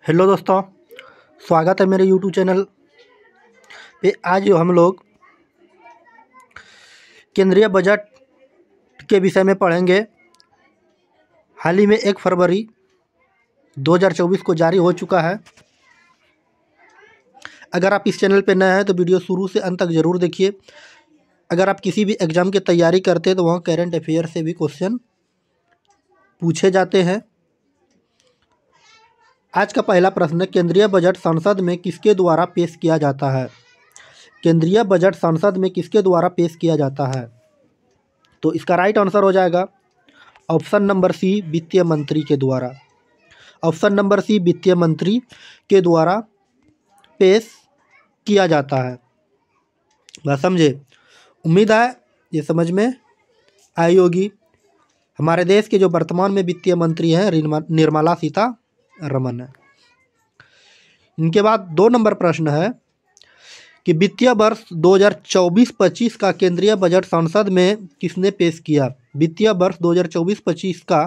Hello दोस्तों, स्वागत है मेरे यूट्यूब चैनल पे। आज हम लोग केंद्रीय बजट के विषय में पढ़ेंगे। हाल ही में 1 फरवरी 2024 को जारी हो चुका है। अगर आप इस चैनल पे नए हैं तो वीडियो शुरू से अंत तक ज़रूर देखिए। अगर आप किसी भी एग्ज़ाम की तैयारी करते हैं तो वहाँ करंट अफेयर से भी क्वेश्चन पूछे जाते हैं। आज का पहला प्रश्न है, केंद्रीय बजट संसद में किसके द्वारा पेश किया जाता है? केंद्रीय बजट संसद में किसके द्वारा पेश किया जाता है? तो इसका राइट आंसर हो जाएगा ऑप्शन नंबर सी, वित्तीय मंत्री के द्वारा। ऑप्शन नंबर सी, वित्तीय मंत्री के द्वारा पेश किया जाता है। बात समझे? उम्मीद है ये समझ में आई होगी। हमारे देश के जो वर्तमान में वित्तीय मंत्री हैं निर्मला सीतारमण है। इनके बाद 2 नंबर प्रश्न है कि वित्तीय वर्ष 2024-25 का केंद्रीय बजट संसद में किसने पेश किया? वित्तीय वर्ष 2024-25 का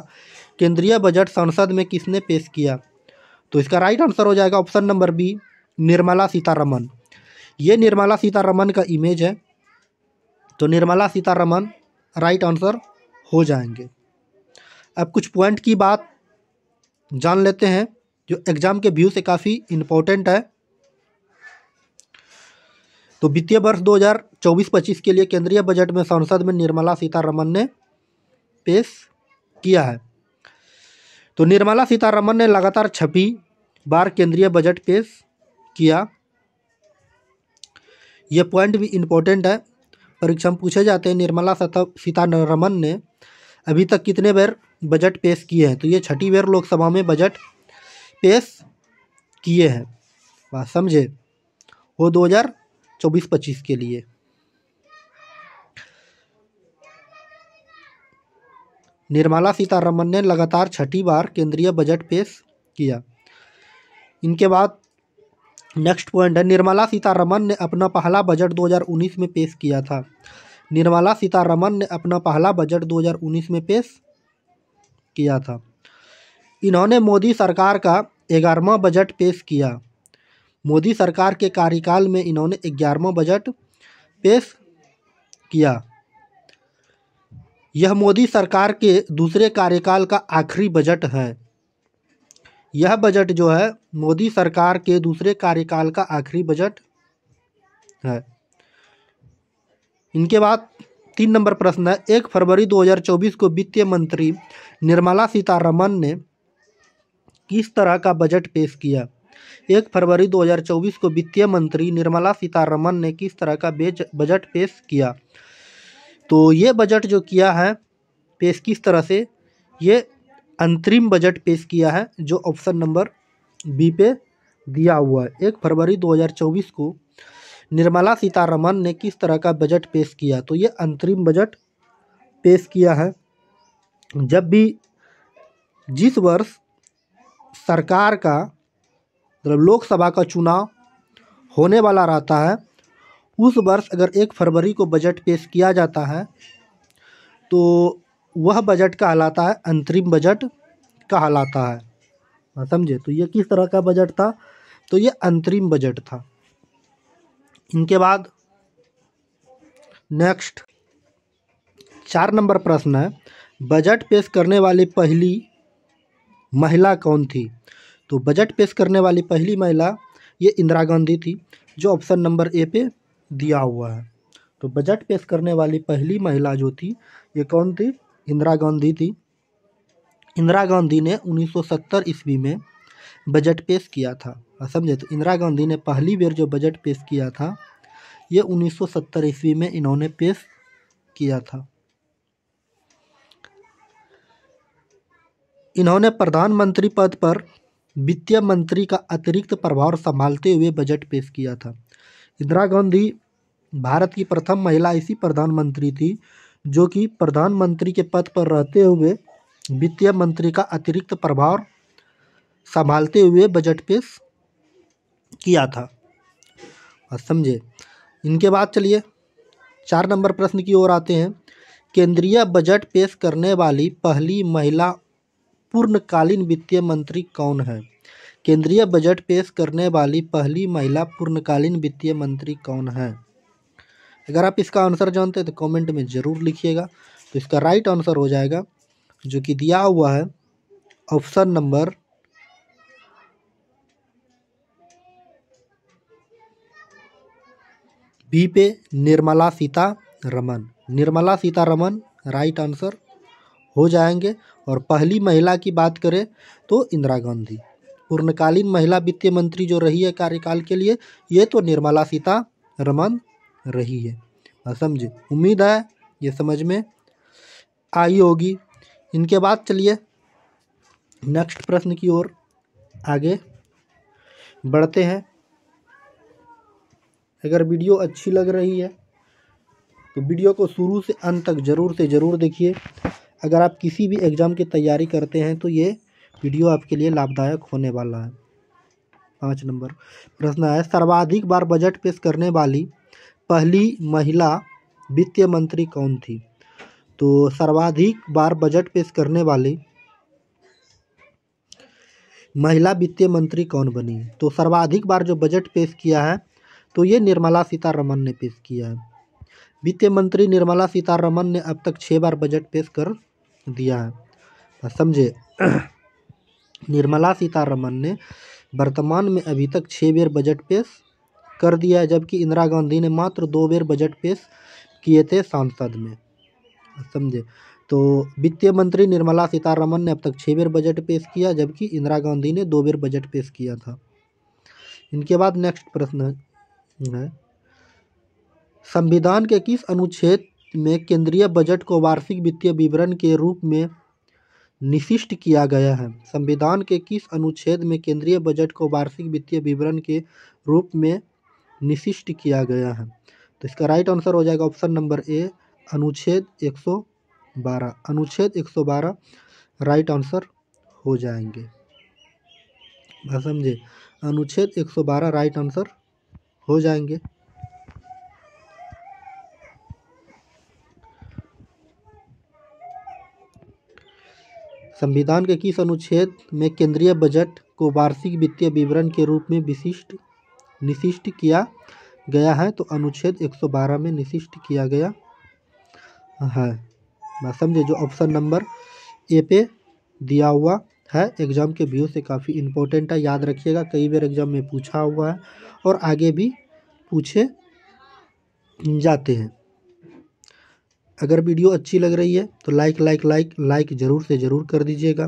केंद्रीय बजट संसद में किसने पेश किया? तो इसका राइट आंसर हो जाएगा option number B, Nirmala Sitharaman. ये निर्मला सीतारमण का इमेज है, तो निर्मला सीतारमण राइट आंसर हो जाएंगे। अब कुछ पॉइंट की बात जान लेते हैं जो एग्जाम के व्यू से काफ़ी इम्पोर्टेंट है। तो वित्तीय वर्ष 2024-25 के लिए केंद्रीय बजट में संसद में निर्मला सीतारमण ने पेश किया है। तो निर्मला सीतारमण ने लगातार 6वीं बार केंद्रीय बजट पेश किया। यह पॉइंट भी इम्पोर्टेंट है, परीक्षा में पूछे जाते हैं। निर्मला सीतारमण ने अभी तक कितने बार बजट पेश किए हैं? तो ये 6ठी बार लोकसभा में बजट पेश किए हैं। बात समझे? वो 2024-25 के लिए। निर्मला सीतारमण ने लगातार 6ठी बार केंद्रीय बजट पेश किया। इनके बाद नेक्स्ट पॉइंट है, निर्मला सीतारमण ने अपना पहला बजट 2019 में पेश किया था। निर्मला सीतारमण ने अपना पहला बजट 2019 में पेश किया था। इन्होंने मोदी सरकार का 11वां बजट पेश किया। मोदी सरकार के कार्यकाल में इन्होंने 11वां बजट पेश किया। यह मोदी सरकार के दूसरे कार्यकाल का आखिरी बजट है। यह बजट जो है मोदी सरकार के दूसरे कार्यकाल का आखिरी बजट है। इनके बाद 3 नंबर प्रश्न है, 1 फरवरी 2024 को वित्त मंत्री निर्मला सीतारमण ने किस तरह का बजट पेश किया? 1 फरवरी 2024 को वित्तीय मंत्री निर्मला सीतारमण ने किस तरह का बजट पेश किया? तो ये बजट जो किया है पेश किस तरह से, ये अंतरिम बजट पेश किया है, जो ऑप्शन नंबर बी पे दिया हुआ है। 1 फरवरी 2024 को निर्मला सीतारमण ने किस तरह का बजट पेश किया? तो ये अंतरिम बजट पेश किया है। जब भी जिस वर्ष सरकार का मतलब लोकसभा का चुनाव होने वाला रहता है, उस वर्ष अगर 1 फरवरी को बजट पेश किया जाता है तो वह बजट कहलाता है अंतरिम बजट कहलाता है। समझे? तो ये किस तरह का बजट था? तो ये अंतरिम बजट था। इनके बाद नेक्स्ट 4 नंबर प्रश्न है, बजट पेश करने वाली पहली महिला कौन थी? तो बजट पेश करने वाली पहली महिला ये इंदिरा गांधी थी, जो ऑप्शन नंबर ए पे दिया हुआ है। तो बजट पेश करने वाली पहली महिला जो थी ये कौन थी? इंदिरा गांधी थी। इंदिरा गांधी ने 1970 ईस्वी में बजट पेश किया था। समझे? तो इंदिरा गांधी ने पहली बार जो बजट पेश किया था ये 1970 ईस्वी में इन्होंने पेश किया था। इन्होंने प्रधानमंत्री पद पर वित्तीय मंत्री का अतिरिक्त प्रभार संभालते हुए बजट पेश किया था। इंदिरा गांधी भारत की प्रथम महिला ऐसी प्रधानमंत्री थी जो कि प्रधानमंत्री के पद पर रहते हुए वित्तीय मंत्री का अतिरिक्त प्रभार संभालते हुए बजट पेश किया था। समझे? इनके बाद चलिए 4 नंबर प्रश्न की ओर आते हैं, केंद्रीय बजट पेश करने वाली पहली महिला पूर्णकालीन वित्तीय मंत्री कौन है? केंद्रीय बजट पेश करने वाली पहली महिला पूर्णकालीन वित्तीय मंत्री कौन है? अगर आप इसका आंसर जानते हैं तो कमेंट में ज़रूर लिखिएगा। तो इसका राइट आंसर हो जाएगा जो कि दिया हुआ है ऑप्शन नंबर बी पे निर्मला सीतारमन। निर्मला सीतारमन राइट आंसर हो जाएंगे। और पहली महिला की बात करें तो इंदिरा गांधी, पूर्णकालीन महिला वित्तीय मंत्री जो रही है कार्यकाल के लिए, ये तो निर्मला सीतारमन रही है। समझे, उम्मीद है ये समझ में आई होगी। इनके बाद चलिए नेक्स्ट प्रश्न की ओर आगे बढ़ते हैं। अगर वीडियो अच्छी लग रही है तो वीडियो को शुरू से अंत तक ज़रूर देखिए। अगर आप किसी भी एग्ज़ाम की तैयारी करते हैं तो ये वीडियो आपके लिए लाभदायक होने वाला है। 5 नंबर प्रश्न है, सर्वाधिक बार बजट पेश करने वाली पहली महिला वित्तीय मंत्री कौन थी? तो सर्वाधिक बार बजट पेश करने वाली महिला वित्तीय मंत्री कौन बनी? तो सर्वाधिक बार जो बजट पेश किया है तो ये निर्मला सीतारमन ने पेश किया है। वित्त मंत्री निर्मला सीतारमन ने अब तक 6 बार बजट पेश कर दिया है। समझे, निर्मला सीतारमन ने वर्तमान में अभी तक 6 बार बजट पेश कर दिया है, जबकि इंदिरा गांधी ने मात्र 2 बार बजट पेश किए थे संसद में। समझे, तो वित्तीय मंत्री निर्मला सीतारमन ने अब तक 6 बार बजट पेश किया, जबकि इंदिरा गांधी ने 2 बार बजट पेश किया था। इनके बाद नेक्स्ट प्रश्न है, संविधान के किस अनुच्छेद में केंद्रीय बजट को वार्षिक वित्तीय विवरण के रूप में निश्चित किया गया है? संविधान के किस अनुच्छेद में केंद्रीय बजट को वार्षिक वित्तीय विवरण के रूप में निश्चित किया गया है? तो इसका राइट आंसर हो जाएगा ऑप्शन नंबर ए, अनुच्छेद 112। अनुच्छेद 112 राइट आंसर हो जाएंगे। समझे, अनुच्छेद 112 राइट आंसर हो जाएंगे। संविधान के किस अनुच्छेद में केंद्रीय बजट को वार्षिक वित्तीय विवरण के रूप में निश्चित किया गया है? तो अनुच्छेद 112 में निश्चित किया गया है। बात समझे, जो ऑप्शन नंबर ए पे दिया हुआ है एग्ज़ाम के व्यू से काफ़ी इम्पोर्टेंट है, याद रखिएगा। कई बार एग्ज़ाम में पूछा हुआ है और आगे भी पूछे जाते हैं। अगर वीडियो अच्छी लग रही है तो लाइक ज़रूर से ज़रूर कर दीजिएगा।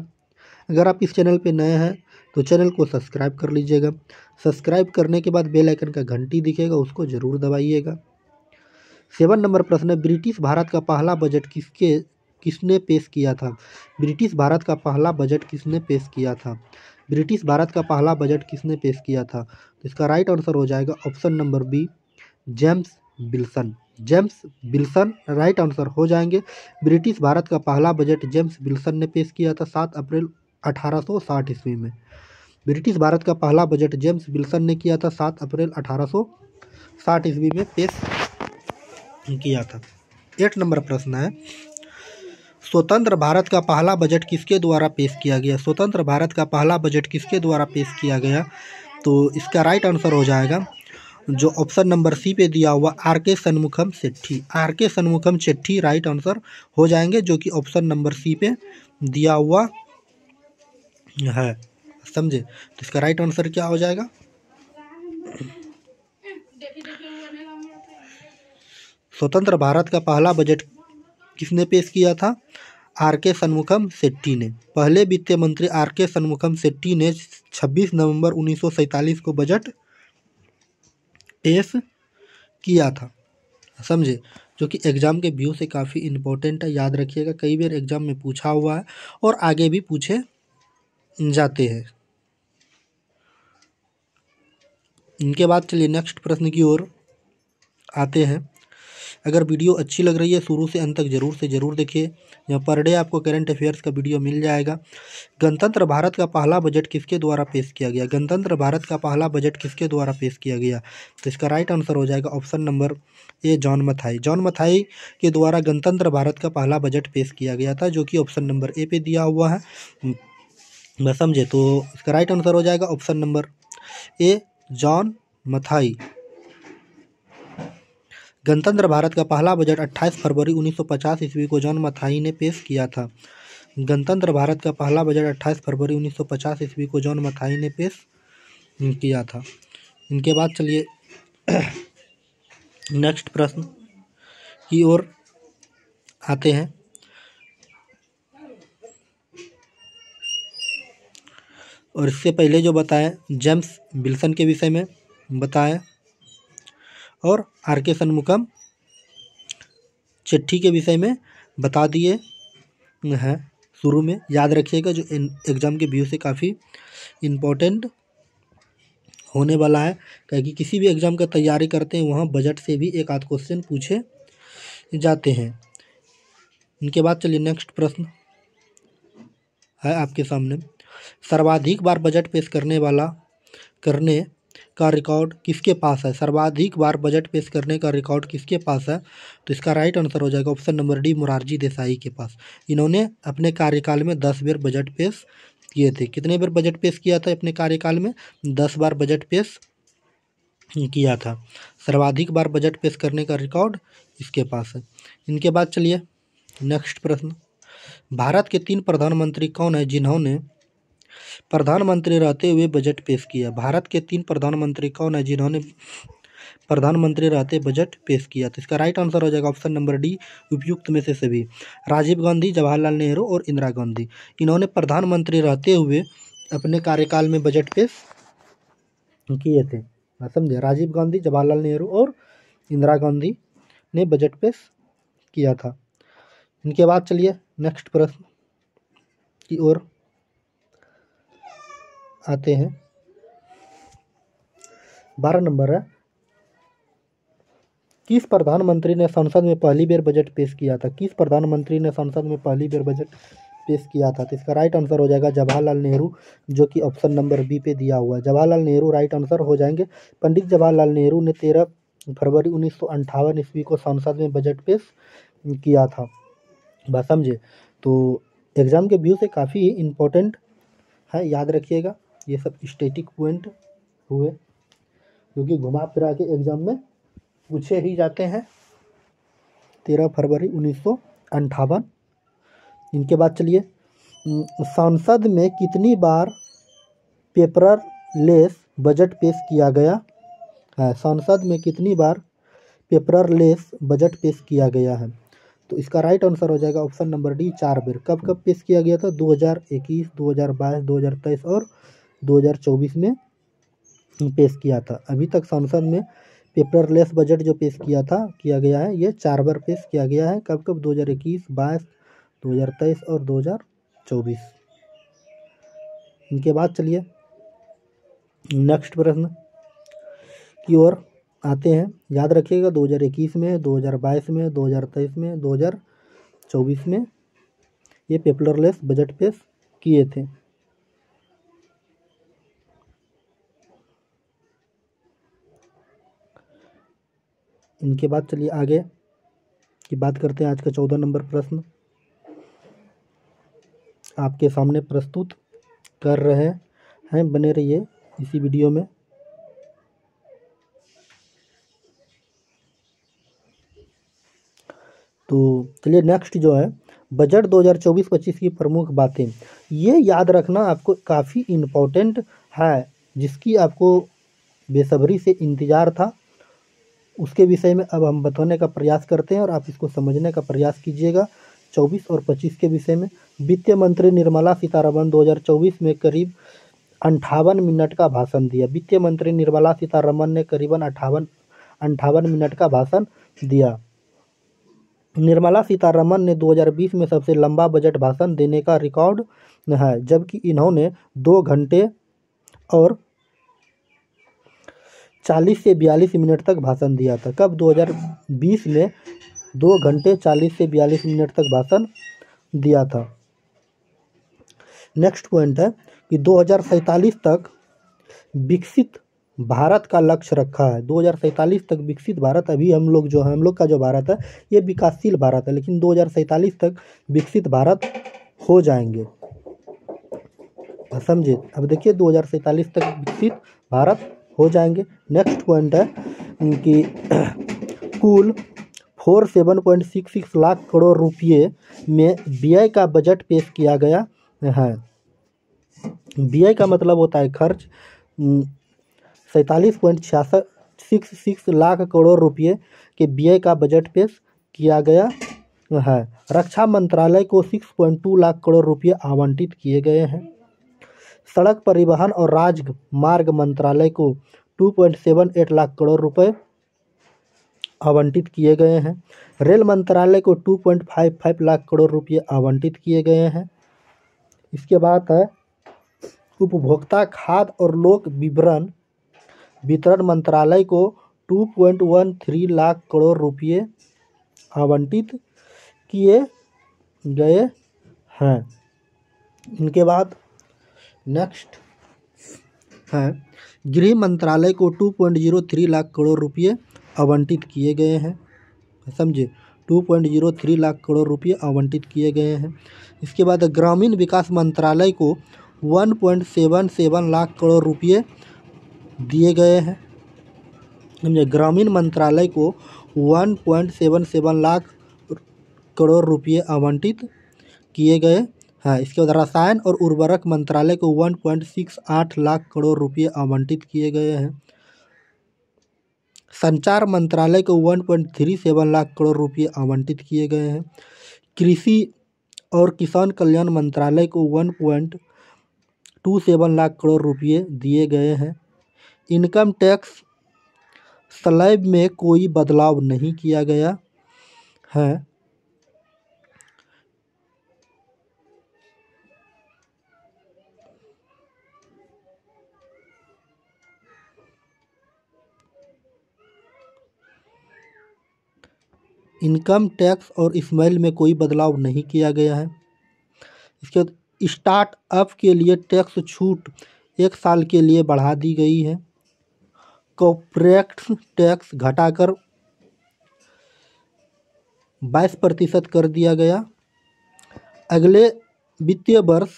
अगर आप इस चैनल पे नए हैं तो चैनल को सब्सक्राइब कर लीजिएगा। सब्सक्राइब करने के बाद बेल आइकन का घंटी दिखेगा, उसको ज़रूर दबाइएगा। 7 नंबर प्रश्न है, ब्रिटिश भारत का पहला बजट किसने पेश किया था? ब्रिटिश भारत का पहला बजट किसने पेश किया था? ब्रिटिश भारत का पहला बजट किसने पेश किया था? तो इसका राइट आंसर हो जाएगा option number B, James Wilson. James Wilson right answer हो जाएंगे। ब्रिटिश भारत का पहला बजट जेम्स विल्सन ने पेश किया था 7 अप्रैल 1860 ईस्वी में। ब्रिटिश भारत का पहला बजट जेम्स विल्सन ने किया था 7 अप्रैल 1860 ईस्वी में पेश किया था। 8 नंबर प्रश्न है, स्वतंत्र भारत का पहला बजट किसके द्वारा पेश किया गया? स्वतंत्र भारत का पहला बजट किसके द्वारा पेश किया गया? तो इसका राइट आंसर हो जाएगा जो ऑप्शन नंबर सी पे दिया हुआ R K. Shanmukham Chetty. R K. Shanmukham Chetty right answer हो जाएंगे, जो कि ऑप्शन नंबर सी पे दिया हुआ है। समझे, तो इसका राइट आंसर क्या हो जाएगा? स्वतंत्र भारत का पहला बजट किसने पेश किया था? आर.के. षणमुखम शेट्टी ने। पहले वित्त मंत्री आर.के. षणमुखम शेट्टी ने 26 नवंबर 1947 को बजट पेश किया था। समझे, जो कि एग्ज़ाम के व्यू से काफ़ी इम्पोर्टेंट है, याद रखिएगा। कई बार एग्ज़ाम में पूछा हुआ है और आगे भी पूछे जाते हैं। इनके बाद चलिए नेक्स्ट प्रश्न की ओर आते हैं। अगर वीडियो अच्छी लग रही है शुरू से अंत तक ज़रूर देखिए। यहाँ पर डे आपको करंट अफेयर्स का वीडियो मिल जाएगा। गणतंत्र भारत का पहला बजट किसके द्वारा पेश किया गया? गणतंत्र भारत का पहला बजट किसके द्वारा पेश किया गया? तो इसका राइट आंसर हो जाएगा option number A, John Mathai. John Mathai के द्वारा गणतंत्र भारत का पहला बजट पेश किया गया था, जो कि ऑप्शन नंबर ए पे दिया हुआ है। मैं समझे। तो इसका राइट आंसर हो जाएगा option number A, John Mathai. गणतंत्र भारत का पहला बजट 28 फरवरी 1950 ईस्वी को जॉन मथाई ने पेश किया था। गणतंत्र भारत का पहला बजट 28 फरवरी 1950 ईस्वी को जॉन मथाई ने पेश किया था। इनके बाद चलिए नेक्स्ट प्रश्न की ओर आते हैं। और इससे पहले जो बताएं जेम्स विल्सन के विषय में बताएं और आर के शनमुगम चिट्ठी के विषय में बता दिए हैं। शुरू में याद रखिएगा, जो एग्ज़ाम के व्यू से काफ़ी इम्पोर्टेंट होने वाला है, क्योंकि किसी भी एग्ज़ाम का तैयारी करते हैं वहाँ बजट से भी एक आध क्वेश्चन पूछे जाते हैं। इनके बाद चलिए नेक्स्ट प्रश्न है आपके सामने। सर्वाधिक बार बजट पेश करने का रिकॉर्ड किसके पास है? सर्वाधिक बार बजट पेश करने का रिकॉर्ड किसके पास है? तो इसका राइट आंसर हो जाएगा option number D, Morarji Desai के पास। इन्होंने अपने कार्यकाल में 10 बार बजट पेश किए थे। कितने बार बजट पेश किया था अपने कार्यकाल में? 10 बार बजट पेश किया था। सर्वाधिक बार बजट पेश करने का रिकॉर्ड इसके पास है। इनके बाद चलिए नेक्स्ट प्रश्न। भारत के 3 प्रधानमंत्री कौन है जिन्होंने प्रधानमंत्री रहते हुए बजट पेश किया? भारत के 3 प्रधानमंत्री कौन है जिन्होंने प्रधानमंत्री रहते बजट पेश किया? तो इसका राइट आंसर हो जाएगा ऑप्शन नंबर डी, उपयुक्त में से सभी। राजीव गांधी, जवाहरलाल नेहरू और इंदिरा गांधी, इन्होंने प्रधानमंत्री रहते हुए अपने कार्यकाल में बजट पेश किए थे। समझे? राजीव गांधी, जवाहरलाल नेहरू और इंदिरा गांधी ने बजट पेश किया था। इनके बाद चलिए नेक्स्ट प्रश्न की ओर आते हैं। 12 नंबर है, किस प्रधानमंत्री ने संसद में पहली बार बजट पेश किया था? किस प्रधानमंत्री ने संसद में पहली बार बजट पेश किया था? तो इसका राइट आंसर हो जाएगा जवाहरलाल नेहरू, जो कि ऑप्शन नंबर बी पे दिया हुआ है। जवाहरलाल नेहरू राइट आंसर हो जाएंगे। पंडित जवाहरलाल नेहरू ने 13 फरवरी 1958 ईस्वी को संसद में बजट पेश किया था। बात समझे? तो एग्ज़ाम के व्यू से काफ़ी इम्पोर्टेंट है, याद रखिएगा। ये सब स्टैटिक पॉइंट हुए, क्योंकि घुमा फिरा के एग्ज़ाम में पूछे ही जाते हैं। 13 फरवरी 1958। इनके बाद चलिए, संसद में कितनी बार पेपरलेस बजट पेश किया गया है? संसद में कितनी बार पेपरलेस बजट पेश किया गया है? तो इसका राइट आंसर हो जाएगा ऑप्शन नंबर डी, 4 बार। कब कब पेश किया गया था? 2021, 2022, 2023 और 2024 में पेश किया था। अभी तक संसद में पेपरलेस बजट जो पेश किया गया है, ये 4 बार पेश किया गया है। कब कब? 2021, 22, 2023 और 2024। इनके बाद चलिए नेक्स्ट प्रश्न की ओर आते हैं। याद रखिएगा 2021 में, 2022 में, 2023 में, 2024 में ये पेपरलेस बजट पेश किए थे। इनके बाद चलिए आगे की बात करते हैं। आज का 14 नंबर प्रश्न आपके सामने प्रस्तुत कर रहे हैं, बने रहिए इसी वीडियो में। तो चलिए नेक्स्ट जो है, बजट 2024-25 की प्रमुख बातें, ये याद रखना आपको काफ़ी इम्पोर्टेंट है, जिसकी आपको बेसब्री से इंतज़ार था। उसके विषय में अब हम बताने का प्रयास करते हैं और आप इसको समझने का प्रयास कीजिएगा। 24 और 25 के विषय में वित्त मंत्री निर्मला सीतारमण 2024 में करीब 58 मिनट का भाषण दिया। वित्त मंत्री निर्मला सीतारमण ने करीबन 58 मिनट का भाषण दिया। निर्मला सीतारमण ने 2020 में सबसे लंबा बजट भाषण देने का रिकॉर्ड है, जबकि इन्होंने 2 घंटे और 40 से 42 मिनट तक भाषण दिया था। कब? 2020 में 2 घंटे 40 से 42 मिनट तक भाषण दिया था। नेक्स्ट पॉइंट है कि 2047 तक विकसित भारत का लक्ष्य रखा है। 2047 तक विकसित भारत, अभी हम लोग का जो भारत है ये विकासशील भारत है, लेकिन 2047 तक विकसित भारत हो जाएंगे। समझे। अब देखिए 2047 तक विकसित भारत हो जाएंगे। नेक्स्ट पॉइंट है कि कुल 47.66 लाख करोड़ रुपये में व्यय का बजट पेश किया गया है। व्यय का मतलब होता है खर्च। 47.66 लाख करोड़ रुपये के व्यय का बजट पेश किया गया है। रक्षा मंत्रालय को 6.2 लाख करोड़ रुपये आवंटित किए गए हैं। सड़क परिवहन और राजमार्ग मंत्रालय को 2.78 लाख करोड़ रुपए आवंटित किए गए हैं। रेल मंत्रालय को 2.55 लाख करोड़ रुपये आवंटित किए गए हैं। इसके बाद है उपभोक्ता खाद्य और लोक वितरण मंत्रालय को 2.13 लाख करोड़ रुपये आवंटित किए गए हैं। इनके बाद नेक्स्ट है गृह मंत्रालय को 2.03 लाख करोड़ रुपये आवंटित किए गए हैं। समझे, 2.03 लाख करोड़ रुपये आवंटित किए गए हैं। इसके बाद ग्रामीण विकास मंत्रालय को 1.77 लाख करोड़ रुपये दिए गए हैं। समझे, ग्रामीण मंत्रालय को 1.77 लाख करोड़ रुपये आवंटित किए गए हैं। इसके बाद रसायन और उर्वरक मंत्रालय को 1.68 लाख करोड़ रुपये आवंटित किए गए हैं। संचार मंत्रालय को 1.37 लाख करोड़ रुपये आवंटित किए गए हैं। कृषि और किसान कल्याण मंत्रालय को 1.27 लाख करोड़ रुपये दिए गए हैं। इनकम टैक्स स्लैब में कोई बदलाव नहीं किया गया है। इनकम टैक्स और स्मेल में कोई बदलाव नहीं किया गया है। इसके बाद स्टार्टअप के लिए टैक्स छूट 1 साल के लिए बढ़ा दी गई है। कॉर्पोरेट टैक्स घटाकर 22% कर दिया गया। अगले वित्तीय वर्ष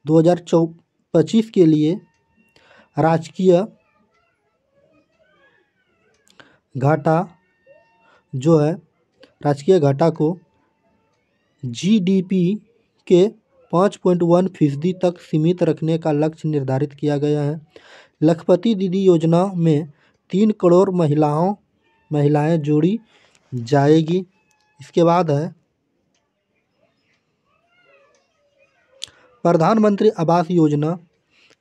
2024-25 के लिए राजकीय घाटा को जीडीपी के 5.1% तक सीमित रखने का लक्ष्य निर्धारित किया गया है। लखपति दीदी योजना में 3 करोड़ महिलाएं जोड़ी जाएगी। इसके बाद है प्रधानमंत्री आवास योजना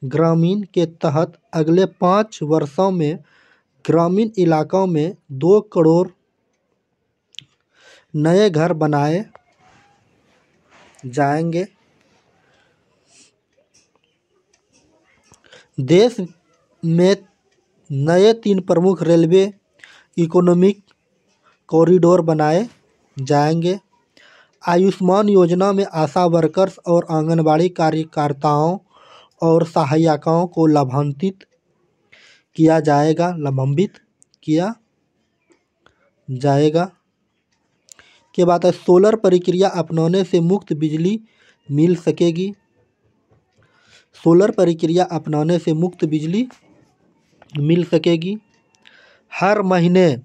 ग्रामीण के तहत अगले 5 वर्षों में ग्रामीण इलाकों में 2 करोड़ नए घर बनाए जाएंगे। देश में नए 3 प्रमुख रेलवे इकोनॉमिक कॉरिडोर बनाए जाएंगे। आयुष्मान योजना में आशा वर्कर्स और आंगनबाड़ी कार्यकर्ताओं और सहायिकाओं को लाभान्वित किया जाएगा। के बाद है सोलर प्रक्रिया अपनाने से मुफ्त बिजली मिल सकेगी। सोलर प्रक्रिया अपनाने से मुफ्त बिजली मिल सकेगी। हर महीने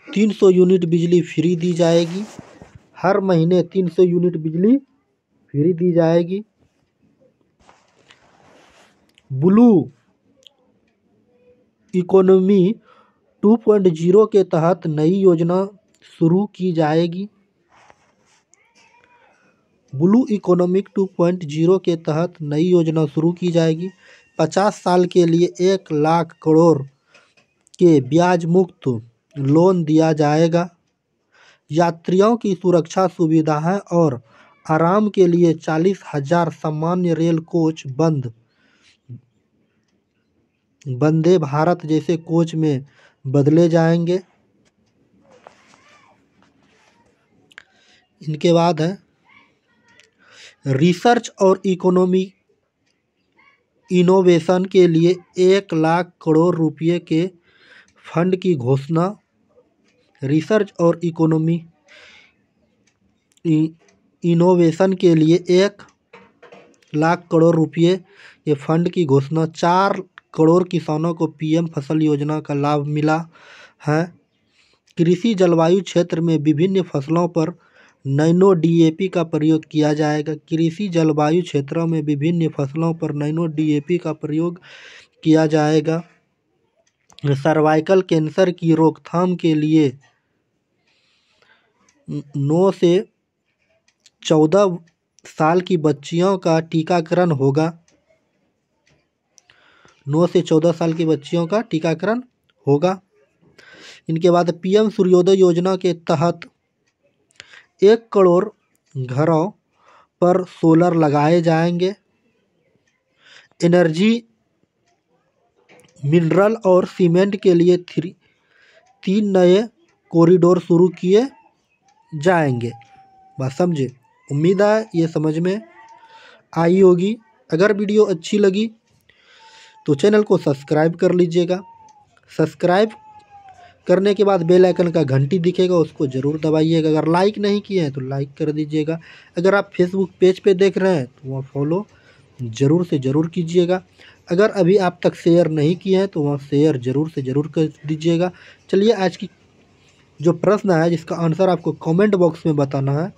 300 यूनिट बिजली फ्री दी जाएगी। हर महीने 300 यूनिट बिजली फ्री दी जाएगी। ब्लू इकोनॉमी 2.0 के तहत नई योजना शुरू की जाएगी। ब्लू इकोनॉमिक 2.0 के तहत नई योजना शुरू की जाएगी। 50 साल के लिए 1 लाख करोड़ के ब्याज मुक्त लोन दिया जाएगा। यात्रियों की सुरक्षा सुविधाएं और आराम के लिए 40,000 सामान्य रेल कोच वंदे भारत जैसे कोच में बदले जाएंगे। इनके बाद है रिसर्च और इनोवेशन के लिए 1 लाख करोड़ रुपये के फंड की घोषणा। रिसर्च और इनोवेशन के लिए 1 लाख करोड़ रुपये के फंड की घोषणा। 4 करोड़ किसानों को पीएम फसल योजना का लाभ मिला है। कृषि जलवायु क्षेत्र में विभिन्न फसलों पर नैनो डीएपी का प्रयोग किया जाएगा। कृषि जलवायु क्षेत्रों में विभिन्न फसलों पर नैनो डीएपी का प्रयोग किया जाएगा। सर्वाइकल कैंसर की रोकथाम के लिए 9 से 14 साल की बच्चियों का टीकाकरण होगा। 9 से 14 साल की बच्चियों का टीकाकरण होगा। इनके बाद पीएम सूर्योदय योजना के तहत 1 करोड़ घरों पर सोलर लगाए जाएंगे। एनर्जी, मिनरल और सीमेंट के लिए 3 नए कॉरिडोर शुरू किए जाएंगे। बात समझे। उम्मीद है ये समझ में आई होगी। अगर वीडियो अच्छी लगी तो चैनल को सब्सक्राइब कर लीजिएगा। सब्सक्राइब करने के बाद बेल आइकन का घंटी दिखेगा, उसको ज़रूर दबाइएगा। अगर लाइक नहीं किए हैं तो लाइक कर दीजिएगा। अगर आप फेसबुक पेज पे देख रहे हैं तो वहाँ फॉलो ज़रूर से ज़रूर कीजिएगा। अगर अभी आप तक शेयर नहीं किए हैं तो वहाँ शेयर ज़रूर से ज़रूर कर दीजिएगा। चलिए आज की जो प्रश्न है जिसका आंसर आपको कमेंट बॉक्स में बताना है।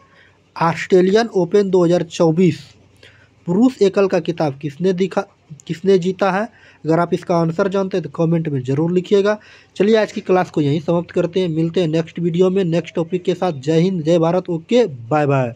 ऑस्ट्रेलियन ओपन 2024 पुरुष एकल का खिताब किसने जीता है? अगर आप इसका आंसर जानते हैं तो कमेंट में ज़रूर लिखिएगा। चलिए आज की क्लास को यहीं समाप्त करते हैं। मिलते हैं नेक्स्ट वीडियो में नेक्स्ट टॉपिक के साथ। जय हिंद, जय भारत। Okay, bye bye.